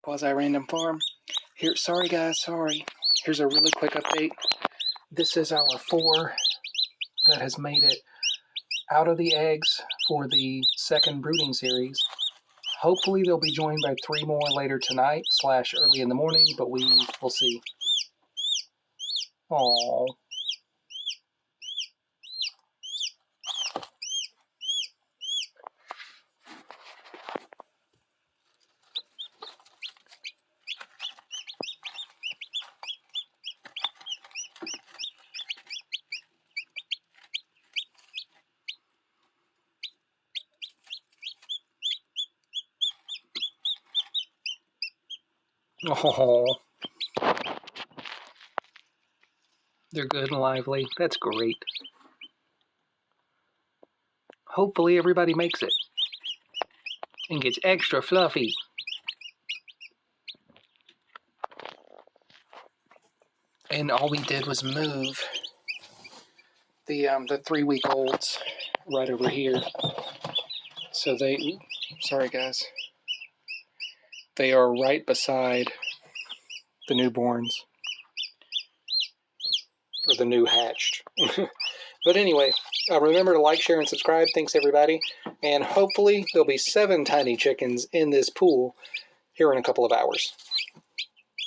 quasi-random farm. Here, sorry guys, sorry. Here's a really quick update. This is our 4 that has made it out of the eggs for the second brooding series. Hopefully they'll be joined by 3 more later tonight / early in the morning, but we will see. Aww. Oh, they're good and lively. That's great. Hopefully everybody makes it and gets extra fluffy. And all we did was move the 3-week-olds right over here. So sorry guys. They are right beside the newborns. Or the new hatched. But anyway, remember to like, share, and subscribe. Thanks, everybody. And hopefully there'll be 7 tiny chickens in this pool here in a couple of hours.